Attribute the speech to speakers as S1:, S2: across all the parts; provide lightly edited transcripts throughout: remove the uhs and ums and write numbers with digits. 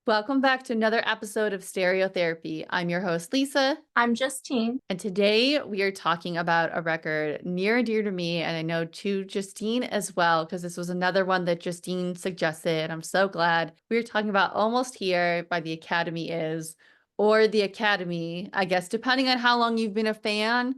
S1: Welcome back to another episode of Stereotherapy. I'm your host, Lisa,
S2: I'm Justine.
S1: and today we are talking about a record near and dear to me, and I know to Justine as well, because this was another one that Justine suggested. I'm so glad. We are talking about Almost Here by The Academy Is, or The Academy, I guess, depending on how long you've been a fan,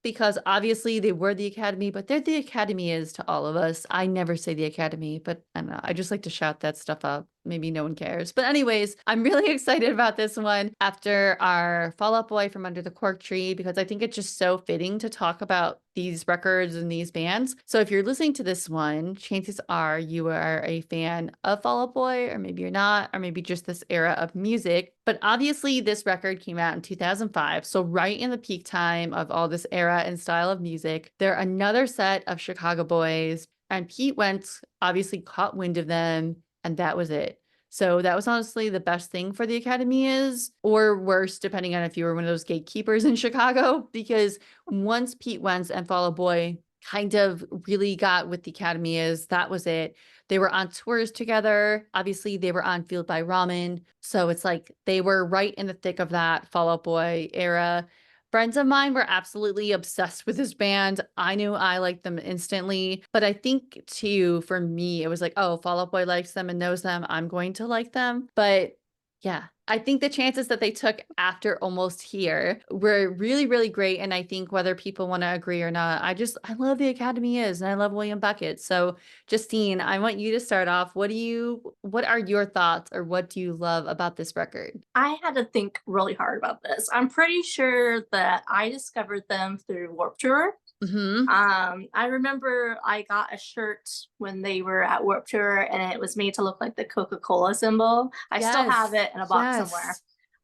S1: because obviously they were The Academy, but they're The Academy Is to all of us. I never say The Academy, but I don't know. I just like to shout that stuff up. Maybe no one cares. But anyways, I'm really excited about this one after our Fall Out Boy from Under the Cork Tree, because I think it's just so fitting to talk about these records and these bands. So if you're listening to this one, chances are you are a fan of Fall Out Boy, or maybe you're not, or maybe just this era of music. But obviously this record came out in 2005. So right in the peak time of all this era and style of music, they're another set of Chicago boys, and Pete Wentz obviously caught wind of them, and that was it. So that was honestly the best thing for the Academy Is, or worse, depending on if you were one of those gatekeepers in Chicago, because once Pete Wentz and Fall Out Boy kind of really got what the Academy Is, that was it. They were on tours together. Obviously, they were on Fueled by Ramen. So it's like they were right in the thick of that Fall Out Boy era. Friends of mine were absolutely obsessed with this band. I knew I liked them instantly, but I think too, for me, it was like, oh, Fall Out Boy likes them and knows them. I'm going to like them. But yeah, I think the chances that they took after Almost Here were really, really great. And I think whether people want to agree or not, I love the Academy Is, and I love William Beckett. So Justine, I want you to start off. What are your thoughts, or what do you love about this record?
S2: I had to think really hard about this. I'm pretty sure that I discovered them through Warped Tour.
S1: Mm-hmm.
S2: I remember I got a shirt when they were at Warped Tour and it was made to look like the Coca-Cola symbol. I still have
S1: Yes.
S2: it in a box somewhere.
S1: Yes.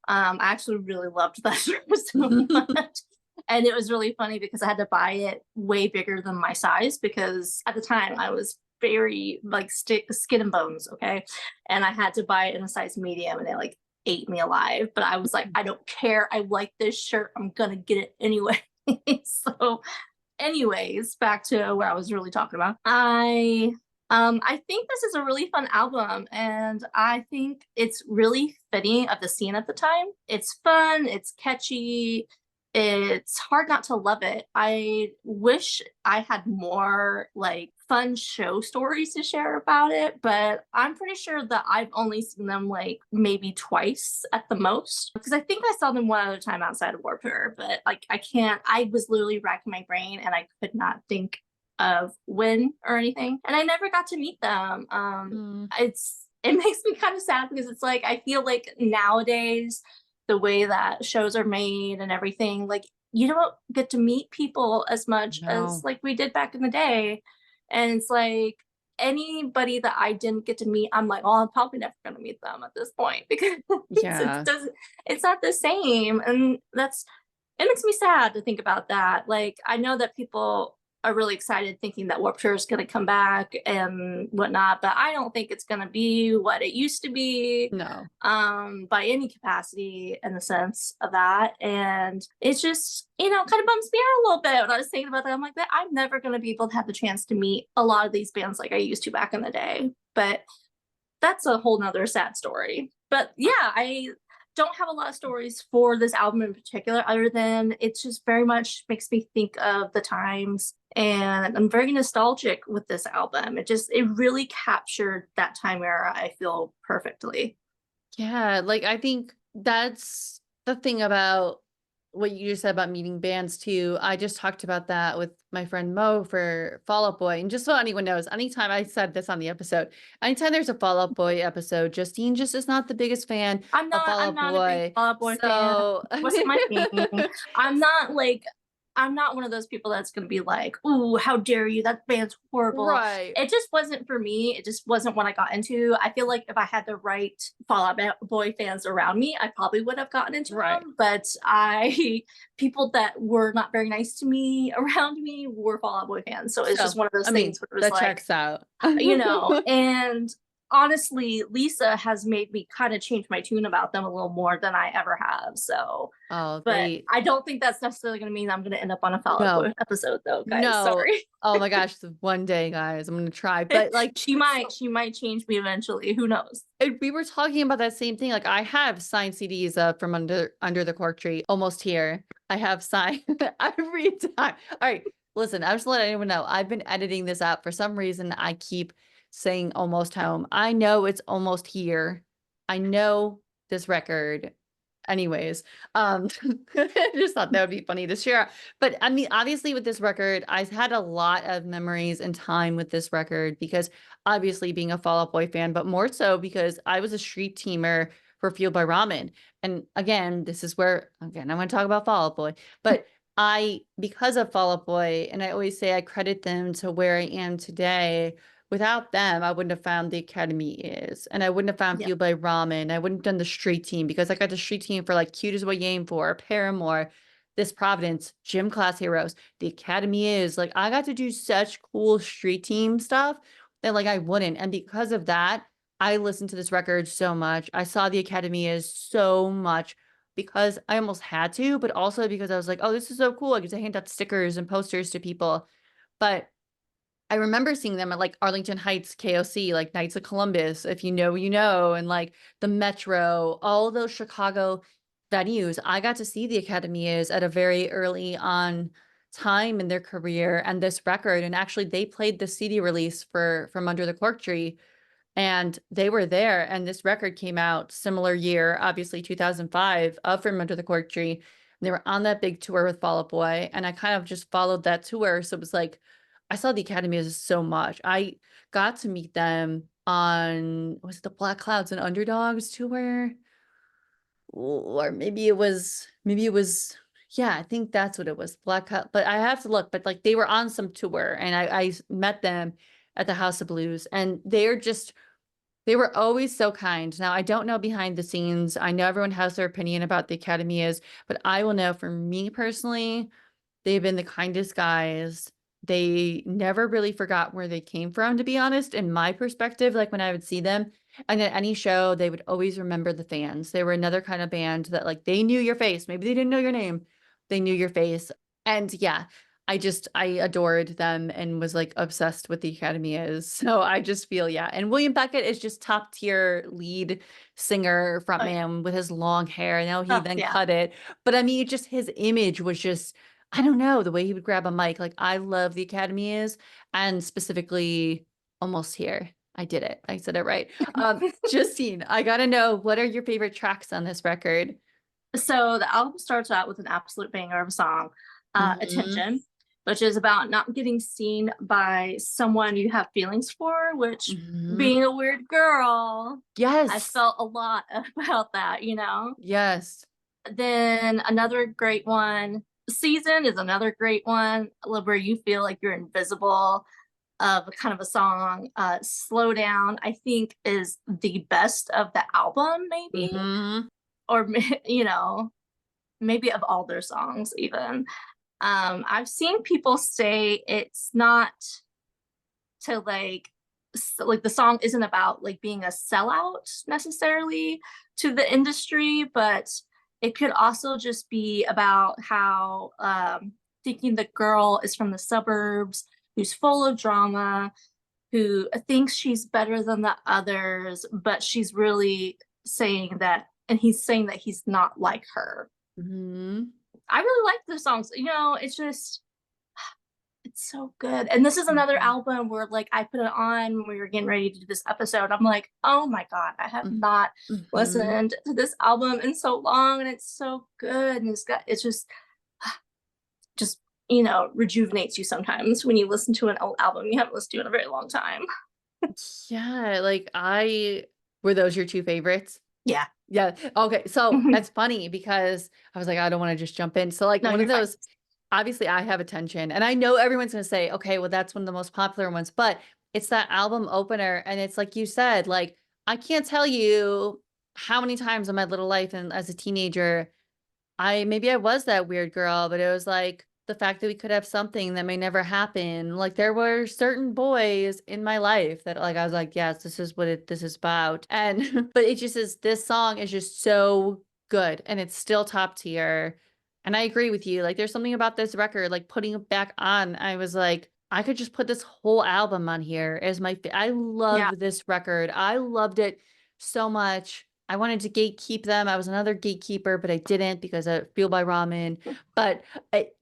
S2: I actually really loved that shirt so much. And it was really funny because I had to buy it way bigger than my size because at the time I was very like skin and bones, okay? And I had to buy it in a size medium and it like ate me alive. But I was like, I don't care. I like this shirt. I'm gonna get it anyway. So anyways, back to what I was really talking about. I think this is a really fun album, and I think it's really fitting of the scene at the time. It's fun, it's catchy, it's hard not to love it. I wish I had more like fun show stories to share about it, but I'm pretty sure that I've only seen them like maybe twice at the most. Because I think I saw them one other time outside of Warped Tour, but like I was literally racking my brain and I could not think of when or anything. And I never got to meet them.
S1: Mm,
S2: It makes me kind of sad because it's like I feel like nowadays the way that shows are made and everything, like you don't get to meet people as much as
S1: no.
S2: like we did back in the day. And it's like anybody that I didn't get to meet, I'm like, oh, I'm probably never gonna meet them at this point because
S1: Yeah.
S2: it's not the same. And it makes me sad to think about that. Like I know that people are really excited thinking that Warped Tour is going to come back and whatnot, but I don't think it's going to be what it used to be
S1: No.
S2: by any capacity in the sense of that. And it's just, kind of bums me out a little bit when I was thinking about that. I'm like, that I'm never going to be able to have the chance to meet a lot of these bands like I used to back in the day. But that's a whole nother sad story. But yeah, I don't have a lot of stories for this album in particular, other than it just very much makes me think of the times. And I'm very nostalgic with this album. It really captured that time era, I feel perfectly.
S1: Yeah, like I think that's the thing about what you just said about meeting bands too. I just talked about that with my friend Mo for Fall Out Boy. And just so anyone knows, anytime I said this on the episode, anytime there's a Fall Out Boy episode, Justine just is not the biggest fan of Fall
S2: I'm
S1: Out
S2: not a big
S1: Boy.
S2: Fall Out Boy fan.
S1: So
S2: Wasn't my thing. I'm not like I'm not one of those people that's gonna be like, "Ooh, how dare you? That band's horrible."
S1: right.
S2: It just wasn't for me. It just wasn't what I got into. I feel like if I had the right Fall Out Boy fans around me, I probably would have gotten into
S1: Right.
S2: them. But people that were not very nice to me around me were Fall Out Boy fans. So it's
S1: So
S2: just one of those
S1: I mean,
S2: things where it was
S1: that
S2: like,
S1: checks out.
S2: and honestly, Lisa has made me kind of change my tune about them a little more than I ever have. So,
S1: Oh,
S2: but
S1: they
S2: I don't think that's necessarily going to mean I'm going to end up on a Fall Out
S1: no,
S2: Boy episode, though, guys.
S1: no.
S2: Sorry.
S1: Oh my gosh, one day, guys, I'm gonna try. But like
S2: She might change me eventually. Who knows?
S1: we were talking about that same thing. Like I have signed CDs from under the cork tree, almost here. I have signed every time. All right, listen, I'm just letting anyone know. I've been editing this out for some reason. I keep saying almost home. I know it's almost here. I know this record. Anyways, I just thought that would be funny to share. But I mean, obviously, with this record, I had a lot of memories and time with this record because obviously being a Fall Out Boy fan, but more so because I was a street teamer for Fueled by Ramen. And again, this is where, again, I want to talk about Fall Out Boy, but because of Fall Out Boy, and I always say I credit them to where I am today. Without them, I wouldn't have found the Academy is, and I wouldn't have found
S2: Yeah.
S1: Fueled by Ramen. I wouldn't have done the street team because I got the street team for like Cute is What You Aim For, Paramore, This Providence, Gym Class Heroes, the Academy is. Like I got to do such cool street team stuff that like I wouldn't. And because of that, I listened to this record so much. I saw the Academy is so much because I almost had to, but also because I was like, oh, this is so cool. I get to hand out stickers and posters to people. But I remember seeing them at like Arlington Heights, KOC, like Knights of Columbus, if you know, you know, and like the Metro, all those Chicago venues. I got to see the Academy is at a very early on time in their career and this record. And actually they played the CD release for From Under the Cork Tree and they were there. And this record came out similar year, obviously 2005, of From Under the Cork Tree. And they were on that big tour with Fall Out Boy. And I kind of just followed that tour. So it was like, I saw the Academy as so much. I got to meet them on, was it the Black Clouds and Underdogs tour? Or maybe it was, yeah, I think that's what it was. Black Cloud, but I have to look, but like they were on some tour and I met them at the House of Blues and they were always so kind. Now, I don't know behind the scenes. I know everyone has their opinion about the Academy is, but I will know for me personally, they've been the kindest guys. They never really forgot where they came from, to be honest, in my perspective. Like when I would see them and at any show, they would always remember the fans. They were another kind of band that like they knew your face. Maybe they didn't know your name. They knew your face. And yeah, I adored them and was like obsessed with the Academy is. So I just feel, yeah. And William Beckett is just top tier lead singer,
S2: Oh yeah.
S1: frontman with his long hair. I know he
S2: Oh
S1: then
S2: yeah.
S1: cut it. But I mean, just his image was just I don't know, the way he would grab a mic, like, I love the Academy is, and specifically Almost Here. I did it. I said it right. Justine, I gotta know, what are your favorite tracks on this record?
S2: So the album starts out with an absolute banger of a song,
S1: Mhm,
S2: Attention, which is about not getting seen by someone you have feelings for, which
S1: mhm.
S2: being a weird girl, I
S1: Yes,
S2: felt a lot about that.
S1: yes.
S2: Then another great one, Season is another great one where you feel like you're invisible of kind of a song. Slow Down, I think, is the best of the album, maybe,
S1: Mhm,
S2: or, maybe of all their songs, even. I've seen people say it's not to like the song isn't about like being a sellout necessarily to the industry, but it could also just be about how thinking the girl is from the suburbs who's full of drama, who thinks she's better than the others, but she's really saying that, and he's saying that he's not like her.
S1: mhm,
S2: I really like the songs. It's just it's so good. And this is another
S1: mhm,
S2: album where like I put it on when we were getting ready to do this episode. I'm like, oh my God, I have
S1: mhm,
S2: not
S1: mhm.
S2: listened to this album in so long, and it's so good. And it's just rejuvenates you sometimes when you listen to an old album you haven't listened to in a very long time.
S1: Yeah, like, I were those your 2 favorites?
S2: Yeah.
S1: Yeah, okay, so
S2: Mhm.
S1: that's funny because I was like, I don't wanna just jump in. So, like,
S2: No,
S1: one of
S2: you're fine.
S1: those obviously, I have attention, and I know everyone's gonna say, "Okay, well, that's one of the most popular ones," but it's that album opener, and it's like you said, like, I can't tell you how many times in my little life and as a teenager, maybe I was that weird girl, but it was like the fact that we could have something that may never happen. Like there were certain boys in my life that like I was like, yes, this is what this is about. And but it just is this song is just so good and it's still top tier. And I agree with you. Like there's something about this record, like putting it back on. I was like, I could just put this whole album on here as I
S2: Yeah.
S1: love this record. I loved it so much. I wanted to gatekeep them. I was another gatekeeper, but I didn't because I feel by ramen. But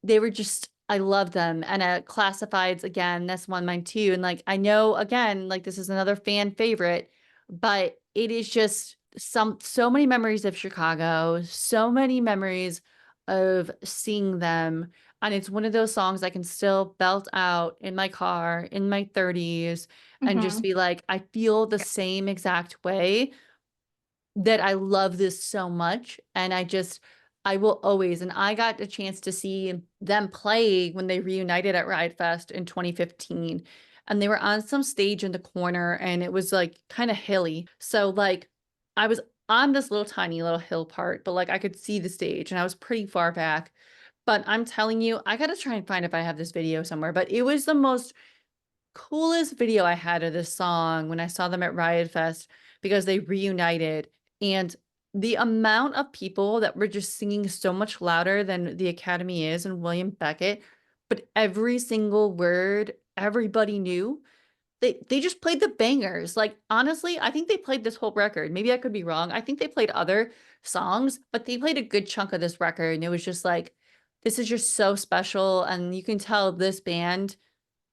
S1: they were just, I love them. And classifieds again, that's one of mine too. And like I know again, like this is another fan favorite, but it is just so many memories of Chicago, so many memories of seeing them. And it's one of those songs I can still belt out in my car in my 30s and just
S2: Hmm.
S1: be like, I feel the same exact way that I love this so much. And I will always, and I got a chance to see them play when they reunited at Ride Fest in 2015. And they were on some stage in the corner and it was like kind of hilly. So, like, I was on this little tiny little hill part, but like I could see the stage and I was pretty far back. But I'm telling you, I gotta try and find if I have this video somewhere. But it was the most coolest video I had of this song when I saw them at Riot Fest because they reunited and the amount of people that were just singing so much louder than the Academy is and William Beckett, but every single word everybody knew. They just played the bangers. Like honestly, I think they played this whole record. Maybe I could be wrong. I think they played other songs, but they played a good chunk of this record and it was just like this is just so special and you can tell this band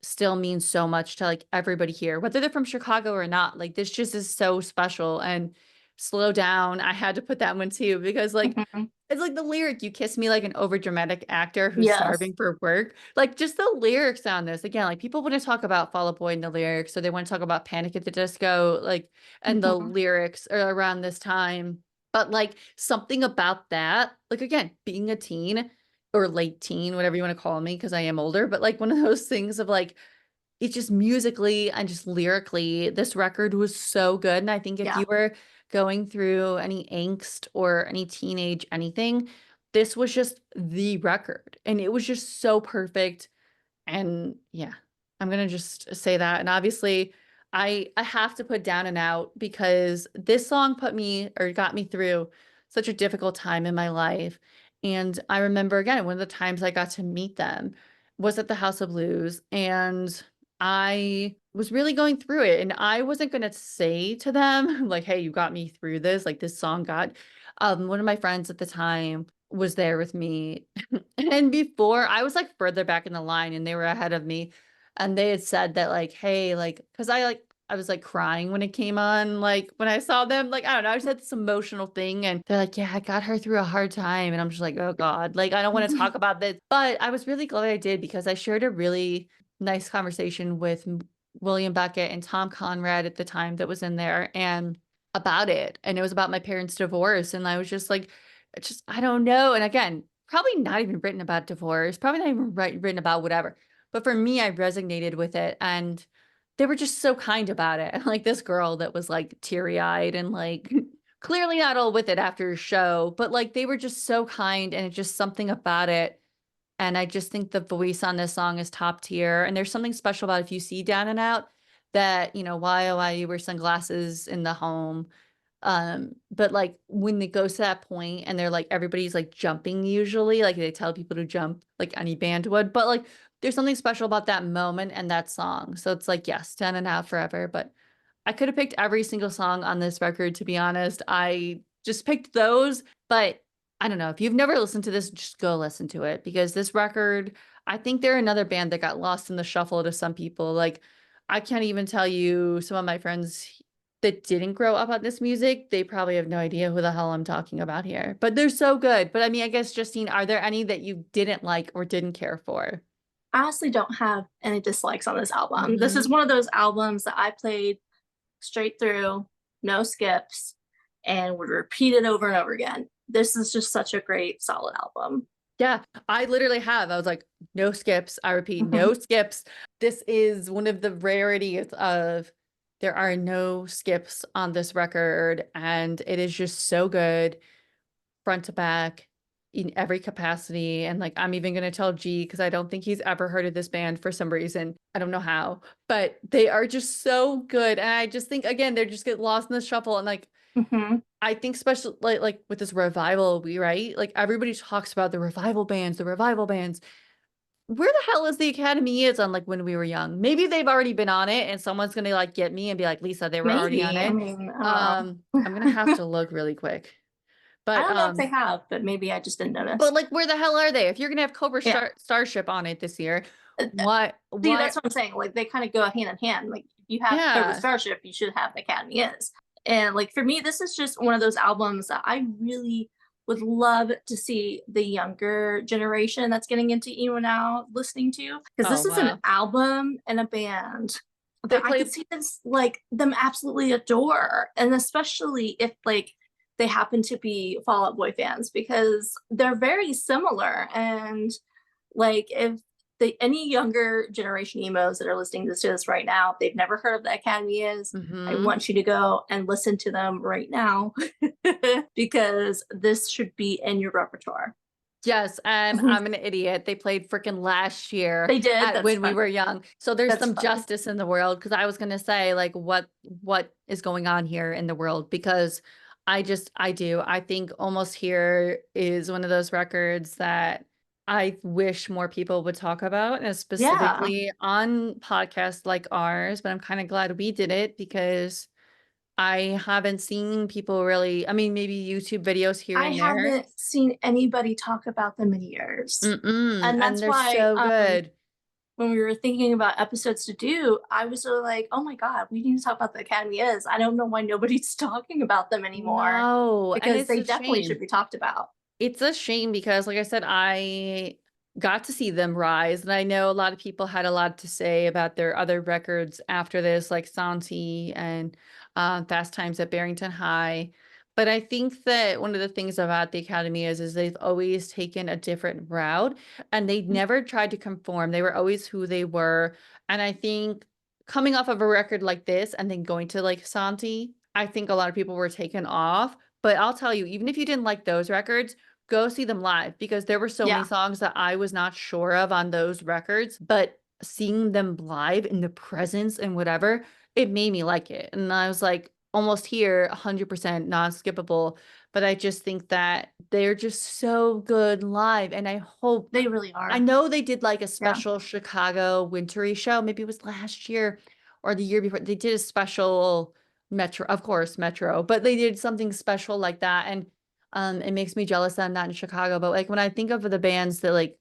S1: still means so much to like everybody here, whether they're from Chicago or not. Like this just is so special. And slow down. I had to put that one too because like
S2: Hmm.
S1: it's like the lyric, you kiss me like an overdramatic actor who's
S2: Yes.
S1: starving for work. Like just the lyrics on this. Again, like people want to talk about Fall Out Boy in the lyrics, so they want to talk about Panic at the Disco, like and the
S2: Hmm.
S1: lyrics are around this time. But like something about that, like again, being a teen or late teen, whatever you want to call me, because I am older, but like one of those things of like it's just musically and just lyrically, this record was so good. And I think if you
S2: Yeah.
S1: were going through any angst or any teenage anything, this was just the record. And it was just so perfect. And yeah, I'm gonna just say that. And obviously, I have to put Down and Out because this song put me or got me through such a difficult time in my life. And I remember again, one of the times I got to meet them was at the House of Blues, and I was really going through it. And I wasn't gonna say to them, like, hey, you got me through this, like this song got one of my friends at the time was there with me and before I was like further back in the line and they were ahead of me and they had said that like, hey, like, cause I was like crying when it came on, like when I saw them, like, I don't know, I just had this emotional thing and they're like, yeah, I got her through a hard time. And I'm just like, oh God, like, I don't want to talk about this, but I was really glad I did because I shared a really nice conversation with William Beckett and Tom Conrad at the time that was in there and about it. And it was about my parents' divorce. And I was just like, it's just, I don't know. And again, probably not even written about divorce, probably not even written about whatever. But for me, I resonated with it. And they were just so kind about it. Like this girl that was like teary eyed and like clearly not all with it after a show, but like they were just so kind. And it's just something about it. And I just think the voice on this song is top tier. And there's something special about if you see Down and Out that, you know, why you wear sunglasses in the home but like when it goes to that point and they're like everybody's like jumping usually, like they tell people to jump like any band would, but like there's something special about that moment and that song. So it's like, yes, Down and Out forever, but I could have picked every single song on this record, to be honest. I just picked those, but I don't know. If you've never listened to this, just go listen to it because this record, I think they're another band that got lost in the shuffle to some people. Like, I can't even tell you some of my friends that didn't grow up on this music, they probably have no idea who the hell I'm talking about here. But they're so good. But I mean, I guess, Justine, are there any that you didn't like or didn't care for?
S2: I honestly don't have any dislikes on this album. This is
S1: Hmm.
S2: one of those albums that I played straight through, no skips, and would repeat it over and over again. This is just such a great, solid album.
S1: Yeah, I literally have. I was like, no skips. I repeat,
S2: Mhm.
S1: no skips. This is one of the rarities of there are no skips on this record, and it is just so good front to back. in every capacity. And like, I'm even going to tell G because I don't think he's ever heard of this band for some reason. I don't know how, but they are just so good. And I just think, again, they're just get lost in the shuffle. And like,
S2: Hmm.
S1: I think especially like with this revival, we right, like everybody talks about the revival bands, the revival bands. Where the hell is the Academy is on like when we were young? Maybe they've already been on it and someone's gonna like get me and be like, Lisa, they were already on
S2: Maybe. I
S1: it.
S2: mean, I don't
S1: I'm gonna have
S2: know.
S1: to look really quick.
S2: I
S1: But
S2: don't know if they have, but maybe I just didn't
S1: but
S2: notice.
S1: like where the hell are they? If you're gonna have Cobra
S2: Yeah.
S1: Starship on it this year,
S2: Uh, See,
S1: why
S2: that's what I'm saying. Like they kind of go hand in hand. Like if you have Cobra
S1: yeah.
S2: Starship, you should have Academy is. And like for me, this is just one of those albums that I really would love to see the younger generation that's getting into emo now listening to. Because
S1: Oh
S2: this is an
S1: wow.
S2: album and a band
S1: They
S2: that I could
S1: played
S2: see this like them absolutely adore. And especially if like they happen to be Fall Out Boy fans because they're very similar. And like if any younger generation emos that are listening to this right now, if they've never heard of the Academy is, I
S1: mm-hmm.
S2: want you to go and listen to them right now because this should be in your repertoire.
S1: Yes, and I'm an idiot. They played freaking last year
S2: They did.
S1: at
S2: That's
S1: when we were
S2: funny.
S1: young. So there's
S2: That's
S1: some
S2: funny.
S1: justice in the world because I was gonna say like what is going on here in the world because I do. I think Almost Here is one of those records that I wish more people would talk about, and
S2: Yeah.
S1: specifically on podcasts like ours, but I'm kind of glad we did it because I haven't seen people really, I mean, maybe YouTube videos here
S2: I
S1: and there.
S2: haven't seen anybody talk about them in years.
S1: Mm-mm,
S2: And
S1: and
S2: that's
S1: they're
S2: why
S1: so good.
S2: when we were thinking about episodes to do, I was sort of like, oh my God, we need to talk about the Academy is. I don't know why nobody's talking about them anymore
S1: No, and
S2: because
S1: it's
S2: they
S1: a
S2: definitely should
S1: shame.
S2: be talked about.
S1: It's a shame because, like I said, I got to see them rise, and I know a lot of people had a lot to say about their other records after this, like Santi and Fast Times at Barrington High. But I think that one of the things about the Academy is they've always taken a different route, and they never tried to conform. They were always who they were, and I think coming off of a record like this and then going to like Santi, I think a lot of people were taken off. But I'll tell you, even if you didn't like those records, go see them live because there were so many
S2: Yeah,
S1: songs that I was not sure of on those records, but seeing them live in the presence and whatever, it made me like it. And I was like, Almost Here, 100% non-skippable. But I just think that they're just so good live. And I hope,
S2: they really
S1: I
S2: are.
S1: know they did like a
S2: Yeah.
S1: special Chicago wintry show. Maybe it was last year or the year before. They did a special Metro, of course, Metro, but they did something special like that. And it makes me jealous that I'm not in Chicago. But like when I think of the bands that like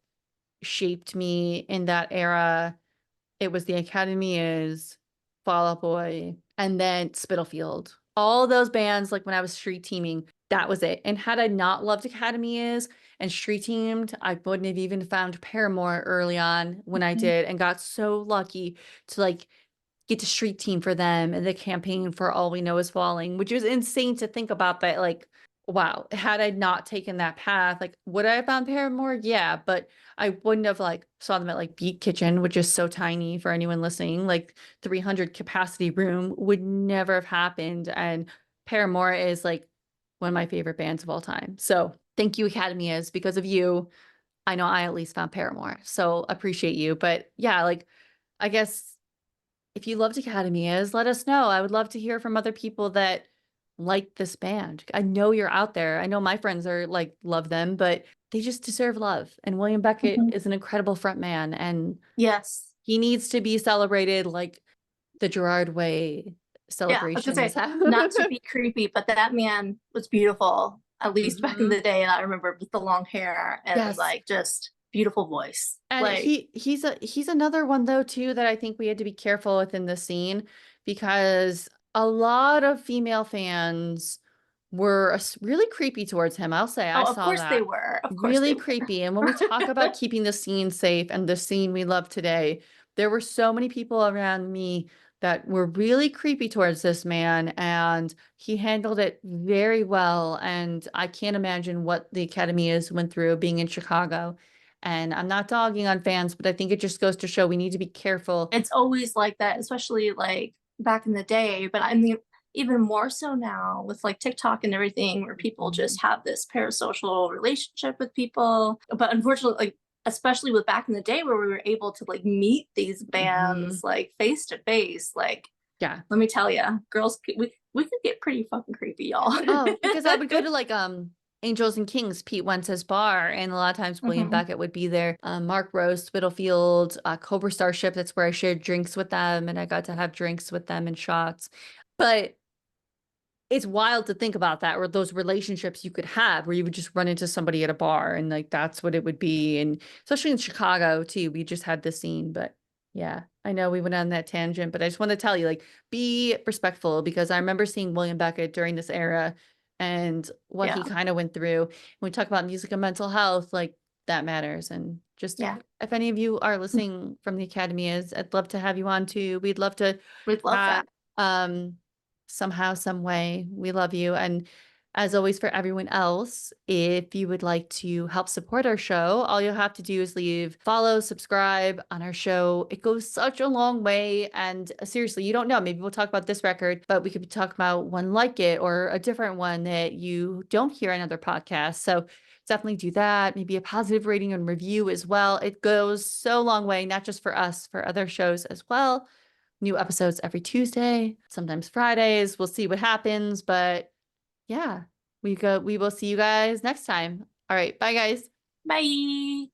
S1: shaped me in that era, it was the Academy is Fall Out Boy and then Spitalfield. All those bands, like when I was street teaming, that was it. And had I not loved Academy is and street teamed, I wouldn't have even found Paramore early on when I
S2: Mhm.
S1: did and got so lucky to like get to street team for them and the campaign for All We Know Is Falling, which was insane to think about that. Like, wow, had I not taken that path, like, would I have found Paramore? Yeah, but I wouldn't have like saw them at like Beat Kitchen, which is so tiny for anyone listening. Like 300 capacity room would never have happened. And Paramore is like one of my favorite bands of all time. So thank you, Academy is because of you. I know I at least found Paramore. So appreciate you. But yeah, like I guess if you loved Academy is, let us know. I would love to hear from other people that like this band. I know you're out there. I know my friends are like love them, but they just deserve love. And William Beckett
S2: Mhm.
S1: is an incredible frontman and
S2: Yes.
S1: he needs to be celebrated like the Gerard Way
S2: Yeah. I was gonna
S1: celebrations
S2: say,
S1: have.
S2: not to be creepy, but that man was beautiful, at least back in
S1: hmm
S2: the day. And I remember with the long hair and
S1: Yes.
S2: like just beautiful voice.
S1: And
S2: Like,
S1: he's another one though too that I think we had to be careful within the scene because a lot of female fans were really creepy towards him. I'll say I
S2: oh, of
S1: saw
S2: course they
S1: that.
S2: were. Of course they
S1: Really
S2: were.
S1: creepy. And when we talk about keeping the scene safe and the scene we love today, there were so many people around me that were really creepy towards this man and he handled it very well. And I can't imagine what the Academy is went through being in Chicago. And I'm not dogging on fans, but I think it just goes to show we need to be careful.
S2: It's always like that, especially like back in the day. But I mean, even more so now with like TikTok and everything, where people
S1: Mhm.
S2: just have this parasocial relationship with people. But unfortunately, like especially with back in the day where we were able to like meet these bands
S1: Mhm.
S2: like face to face, like
S1: Yeah.
S2: let me tell you, girls, we could get pretty fucking creepy, y'all.
S1: Oh, because I would go to like Angels and Kings, Pete Wentz's bar, and a lot of times William
S2: Hmm.
S1: Beckett would be there. Mark Rose, Spitalfield, Cobra Starship. That's where I shared drinks with them, and I got to have drinks with them and shots. But it's wild to think about that, or those relationships you could have where you would just run into somebody at a bar and like that's what it would be. And especially in Chicago too, we just had this scene. But yeah, I know we went on that tangent, but I just want to tell you, like, be respectful because I remember seeing William Beckett during this era and what he
S2: Yeah,
S1: kind of went through. When we talk about music and mental health, like that matters. And just
S2: yeah,
S1: if any of you are listening from the Academy is, I'd love to have you on too. We'd love to
S2: we'd love
S1: chat.
S2: that.
S1: Um, somehow, some way. We love you. And as always, for everyone else, if you would like to help support our show, all you'll have to do is leave follow, subscribe on our show. It goes such a long way. And seriously, you don't know. Maybe we'll talk about this record, but we could talk about one like it or a different one that you don't hear in other podcasts. So definitely do that. Maybe a positive rating and review as well. It goes so long way, not just for us, for other shows as well. New episodes every Tuesday, sometimes Fridays. We'll see what happens, but yeah, we will see you guys next time. All right, bye guys.
S2: Bye.